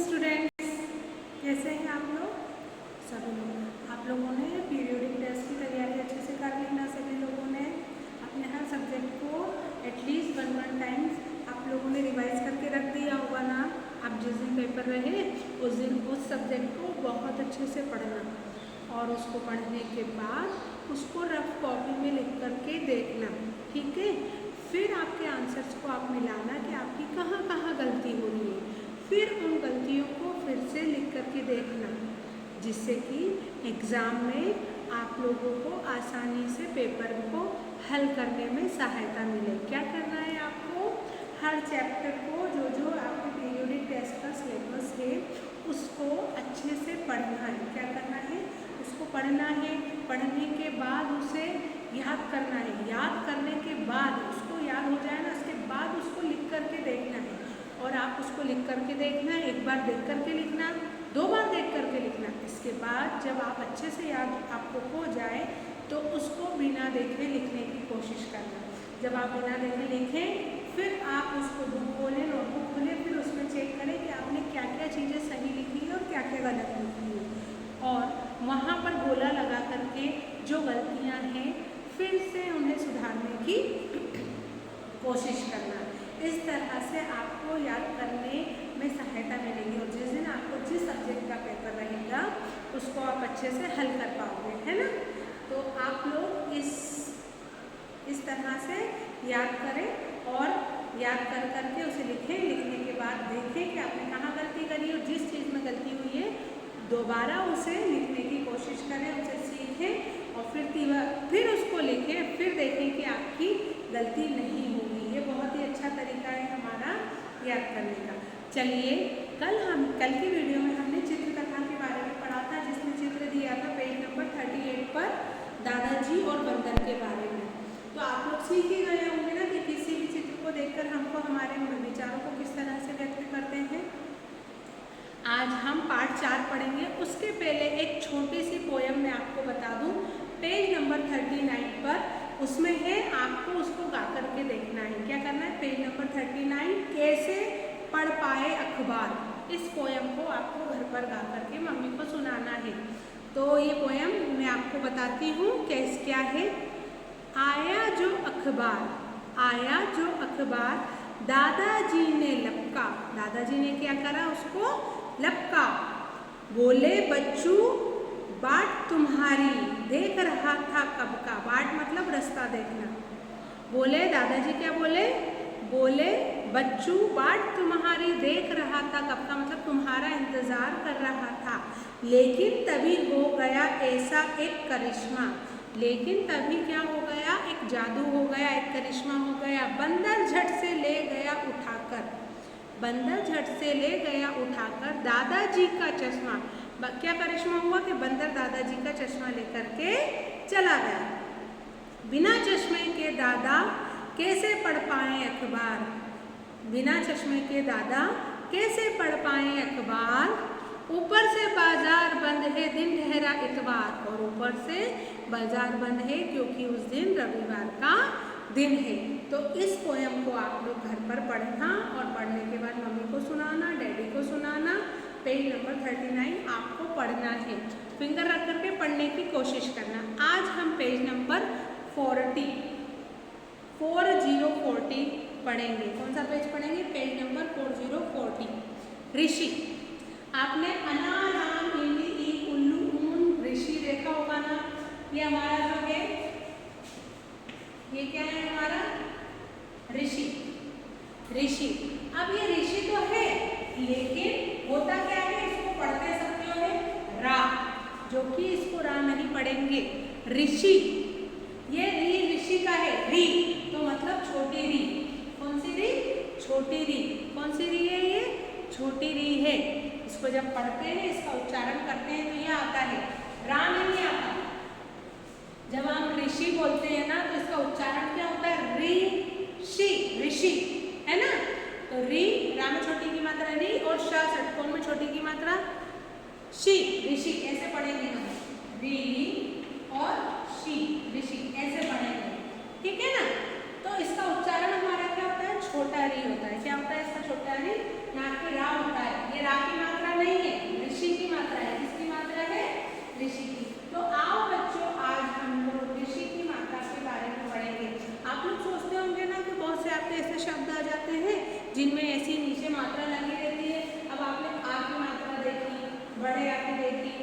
Students, कैसे हैं आप लोग? सभी लोग आप लोगों ने पीरियोडिक टेस्ट की तैयारी अच्छे से कर ली ना? सभी लोगों ने अपने हर सब्जेक्ट को एटलीस्ट वन टाइम्स आप लोगों ने रिवाइज करके रख दिया होगा ना? आप जिस दिन पेपर रहे उस दिन उस सब्जेक्ट को बहुत अच्छे से पढ़ना और उसको पढ़ने के बाद उसको रफ कॉपी में लिख करके देखना, ठीक है? फिर आपके आंसर्स को आप मिलाना कि आपकी कहाँ कहाँ गलती हो रही है, फिर उन गलतियों को फिर से लिख करके देखना, जिससे कि एग्ज़ाम में आप लोगों को आसानी से पेपर को हल करने में सहायता मिले। क्या करना है आपको? हर चैप्टर को जो आपके पीरियोडिक टेस्ट का सिलेबस है उसको अच्छे से पढ़ना है। क्या करना है? उसको पढ़ना है, पढ़ने के बाद उसे याद करना है, याद करने के बाद उसको याद हो जाए ना, उसके बाद उसको लिख करके देखना है। और आप उसको लिख करके देखना, एक बार देख करके लिखना, 2 बार देख करके लिखना। इसके बाद जब आप अच्छे से याद आपको हो जाए तो उसको बिना देखे लिखने की कोशिश करना। जब आप बिना देखे लिखें फिर आप उसको बुक खोलें, नोटबुक खोलें, फिर उसमें चेक करें कि आपने क्या क्या चीज़ें सही लिखी है और क्या क्या गलत लिखी है, और वहाँ पर गोला लगा करके जो गलतियाँ हैं फिर से उन्हें सुधारने की कोशिश करना। इस तरह से आपको याद करने में सहायता मिलेगी और जिस दिन आपको जिस सब्जेक्ट का पेपर रहेगा उसको आप अच्छे से हल कर पाओगे, है ना? तो आप लोग इस तरह से याद करें और याद कर करके उसे लिखें। लिखने के बाद देखें कि आपने कहाँ गलती करी और जिस चीज़ में गलती हुई है दोबारा उसे लिखने की कोशिश करें, उसे सीखें और फिर उसको लिखें, फिर देखें कि आपकी गलती नहीं होगी। ये बहुत ही अच्छा तरीका है हमारा याद करने का। चलिए, कल की वीडियो में हमने चित्रकथा के बारे में पढ़ा था, जिसमें चित्र दिया था पेज नंबर 38 पर दादाजी और बंदर के बारे में। तो आप लोग सीख ही गए होंगे ना कि किसी भी चित्र को देखकर हमको हमारे विचारों को किस तरह से व्यक्त करते हैं। आज हम पार्ट 4 पढ़ेंगे। उसके पहले एक छोटी सी पोयम मैं आपको बता दूं, पेज नंबर 39 पर उसमें है, आपको उसको गा करके देखना है। क्या करना है? पेज नंबर 39, कैसे पढ़ पाए अखबार। इस पोयम को आपको घर पर गा करके मम्मी को सुनाना है। तो ये पोयम मैं आपको बताती हूँ क्या है। आया जो अखबार दादाजी ने लपका। दादाजी ने क्या करा? उसको लपका। बोले बच्चू बाट तुम्हारी देख रहा था कब का। बाट मतलब रास्ता देखना। बोले दादाजी क्या बोले? बोले बच्चू बाट तुम्हारी देख रहा था कब का, मतलब तुम्हारा इंतजार कर रहा था। लेकिन तभी हो गया ऐसा एक करिश्मा। लेकिन तभी क्या हो गया? एक जादू हो गया, एक करिश्मा हो गया। बंदर झट से ले गया उठाकर दादाजी का चश्मा। क्या करिश्मा हुआ कि बंदर दादाजी का चश्मा लेकर के चला गया। बिना चश्मे के दादा कैसे पढ़ पाए अखबार। बिना चश्मे के दादा कैसे पढ़ पाए अखबार। ऊपर से बाजार बंद है दिन ठहरा इतवार। और ऊपर से बाजार बंद है क्योंकि उस दिन रविवार का दिन है। तो इस पोयम को आप लोग घर पर पढ़ना और पढ़ने के बाद मम्मी को सुनाना, डैडी को सुनाना। पेज नंबर 39 आपको पढ़ना है। फिंगर रख करके पढ़ने की कोशिश करना। आज हम पेज नंबर 40 पढ़ेंगे। कौन सा पेज पढ़ेंगे? पेज नंबर 40 ऋषि। आपने अनाराम इंडी ई उल्लू ऊन ऋषि देखा होगा ना? ये हमारा जो है, ये क्या है? हमारा ऋषि। अब ये ऋषि तो है, लेकिन होता क्या है? इसको पढ़ते सब क्यों है? रा, जो कि इसको रा नहीं पढ़ेंगे। ऋषि, ये री ऋषि का है। री तो मतलब छोटी री। कौन सी री? छोटी री। कौन सी री है? ये छोटी री है। इसको जब पढ़ते हैं, इसका उच्चारण करते हैं तो ये आता है, रा नहीं आता। जब हम ऋषि बोलते हैं ना तो इसका उच्चारण क्या होता है? ऋषि, है ना? तो री, रा में छोटी की मात्रा री और श षटकोण में छोटी की मात्रा शी। ऋषि ऐसे पढ़ेंगे हम, री और शी, ऋषि ऐसे पढ़ेंगे, ठीक है ना? तो इसका उच्चारण हमारा क्या होता है? छोटा री होता है। क्या होता है इसका छोटा री? यहाँ पे रा होता है। ये रा की मात्रा नहीं है, ऋषि की मात्रा है। किसकी मात्रा है? ऋषि की। तो आओ बच्चों, आज हम लोग ऋषि की मात्रा के बारे में पढ़ेंगे। आप लोग सोचते होंगे ना कि बहुत से आपके ऐसे शब्द आ जाते हैं जिनमें ऐसी नीचे मात्रा लगी रहती है। अब आपने आ की मात्रा देखी, बड़े आ की देखी,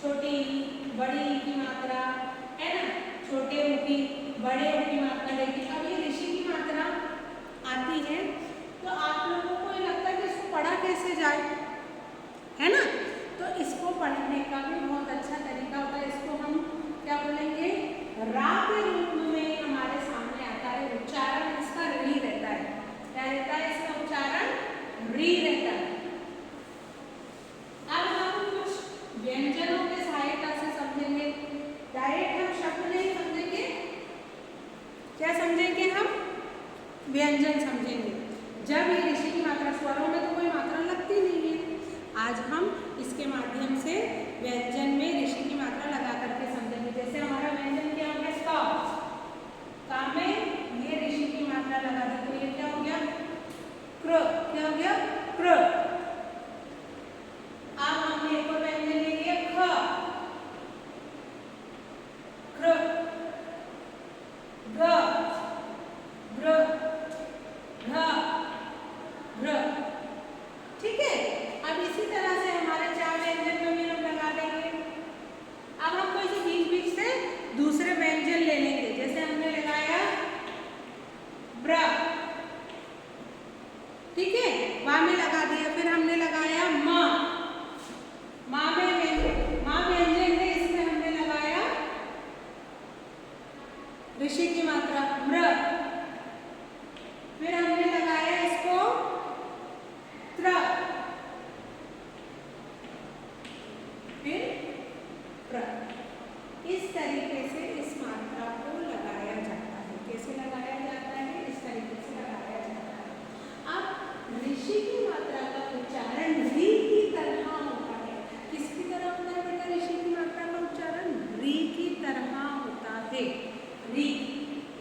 छोटी बड़ी ई की मात्रा है ना, छोटे ऊ की बड़े ऊ की मात्रा देखी। अब ये ऋषि की मात्रा आती है तो आप लोगों को ये लगता है कि इसको पढ़ा कैसे जाए, है ना। तो इसको पढ़ने का भी बहुत अच्छा तरीका होता है। इसको हम क्या बोलेंगे? रा के रूप में हमारे सामने आता है। उच्चारण इसका री रहता है। क्या रहता है इसका उच्चारण? री रहता है। अब हम कुछ व्यंजनों के सहायता से समझेंगे। डायरेक्ट हम शब्द नहीं समझेंगे। क्या समझेंगे हम? व्यंजन समझेंगे। जब ये ऋषि की मात्रा, स्वरों में तो कोई मात्रा लगती नहीं है, आज हम इसके माध्यम से व्यंजन में ऋषि की मात्रा लगा करके समझेंगे। जैसे हमारा व्यंजन क्या हो गया? का में ये ऋषि की मात्रा लगा दी तो ये क्या हो गया? क्र। क्या हो गया? क्र। अब हमने एक और व्यंजन ले लिया ख, क्र, ग, ग्र, घ, घ्र। ठीक है। अब इसी तरह से हमारे 4 व्यंजन में भी हम लगा देंगे। अब हम कोई से बीच से दूसरे व्यंजन ले लेंगे। जैसे हमने लगाया ब्र, ठीक है, वा में लगा दिया। फिर हमने लगाया म, माँ में माँ व्यंजन है, इसमें हमने लगाया ऋषि की मात्रा म्र। फिर हमने लगाया इसको त्र, फिर प्र। इस तरीके से इस मात्रा को लगाया जाता है। कैसे लगाया जाता है? इस तरीके से लगाया जाता है। अब ऋषि की मात्रा का उच्चारण री की तरह होता है। किसकी तरह होता है बेटा? ऋषि की मात्रा का उच्चारण री की तरह होता है। री,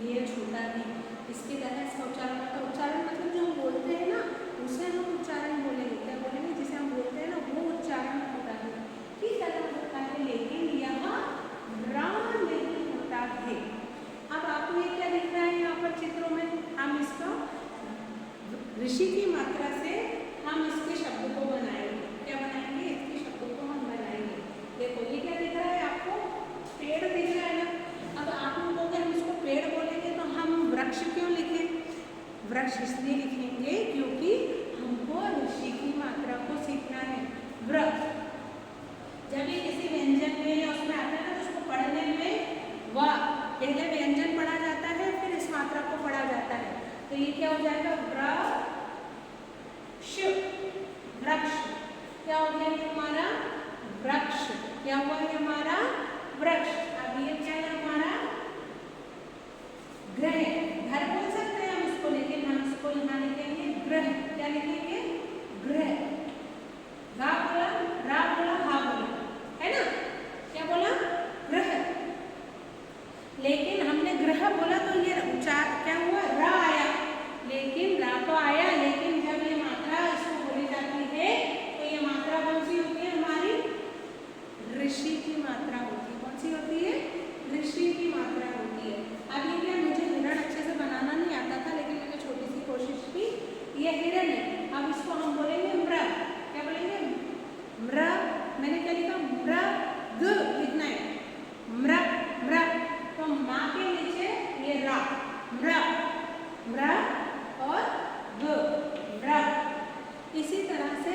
ये छोटा री, इसकी तरह इसका उच्चारण होता है। उच्चारण मतलब जो हम बोलते हैं ना, उसे हम उच्चारण बोलेंगे। क्या बोलेंगे? जिसे हम बोलते हैं ना, वो उच्चारण होता है, की तरह होता है, लेकिन यहाँ रा नहीं होता है। अब आपको ये क्या दिख रहा है यहाँ पर चित्रों में? हम इसका ऋषि की मात्रा से हम इसके शब्द को बनाएंगे। क्या बनाएंगे? इसके शब्द को हम बनाएंगे। देखो ये क्या दिख रहा है आपको? पेड़ दिख रहा है ना। अब आप लोगों को हम इसको पेड़ बोलेंगे तो हम वृक्ष क्यों लिखें? वृक्ष इसलिए लिखेंगे क्योंकि हमको ऋषि की मात्रा को सीखना है। वृक्ष जब ये किसी व्यंजन में या उसमें आता है ना, तो उसको पढ़ने में व पहले व्यंजन पढ़ा जाता है, फिर इस मात्रा को पढ़ा जाता है। तो ये क्या हो जाएगा? वृक्ष, वृक्ष। क्या हो गया ये हमारा? वृक्ष। क्या हुआ ये हमारा? वृक्ष। अब ये क्या है हमारा? ग्रह। घर बोल सकते हैं हम इसको, लेकिन हम इसको यहाँ लिखेंगे ग्रह। क्या लिखेंगे? ग्रह। गा बोला, रा बोला, हा बोला, है ना। क्या बोला? ग्रह। लेकिन हमने ग्रह बोला तो ये उच्चार क्या हुआ? रा आया। लेकिन रा तो आया, लेकिन जब ये मात्रा इसको बोली जाती है तो ये मात्रा कौन सी होती है हमारी? ऋषि की मात्रा होती है। कौन सी होती है? ऋषि की मात्रा होती है। अब ये क्या, मुझे हिरण अच्छे से बनाना नहीं आता था, लेकिन मैंने छोटी सी कोशिश की। ये हिरण है। अब इसको हम बोलेंगे म्र। क्या बोलेंगे? म्र। मैंने क्या लिखा? मृग लिखना है। म्र, म्र। तो माँ के नीचे ये रा, म्र, म्र और ग, मृग। इसी तरह से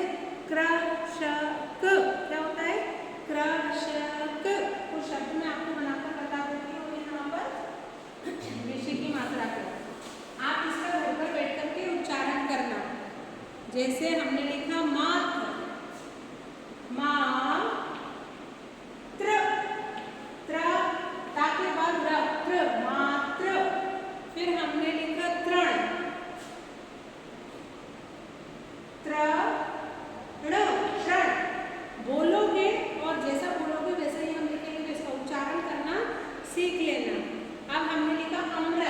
कृषक क्या होता है? कृषक। तो शब्द में आपको बनाकर बता देती हूँ यहाँ पर ऋषि की मात्रा को। आप इसका घर पर बैठ करके उच्चारण करना। जैसे हमने लिखा मात्र, मात्र, त्र, ता के बाद र, त्र, मात्र। फिर हमने लिखा तृण, तृण, तृण। बोलोगे और जैसा बोलोगे वैसे ही हम लिखेंगे, तो इसका उच्चारण करना सीख लेना। अब हमने लिखा अम्र।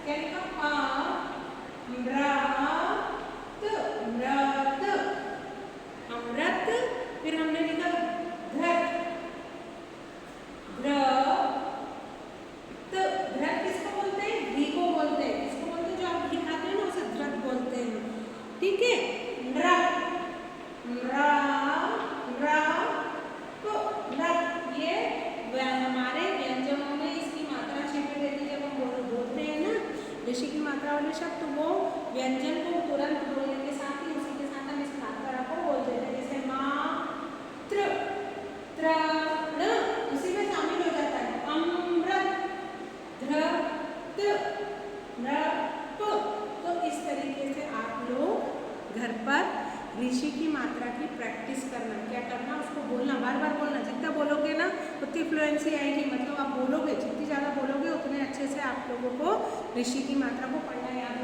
क्या लिखा? अम्र, मात्रा वाले शब्द, तो वो व्यंजन को तुरंत बोलने के साथ ही उसी के साथ हम इस मात्रा को बोल देते हैं। जैसे मात्र, तृण उसी में शामिल हो जाता है। अमृत, धृत, नृप। तो इस तरीके से आप लोग घर पर ऋषि की मात्रा की प्रैक्टिस करना, क्या करना, उसको बोलना, बार बार बोलना। जितना बोलोगे ना उतनी फ्लुएंसी आएगी, मतलब आप बोलोगे, जितनी ज़्यादा बोलोगे उतने अच्छे से आप लोगों को ऋषि की मात्रा को पढ़ना याद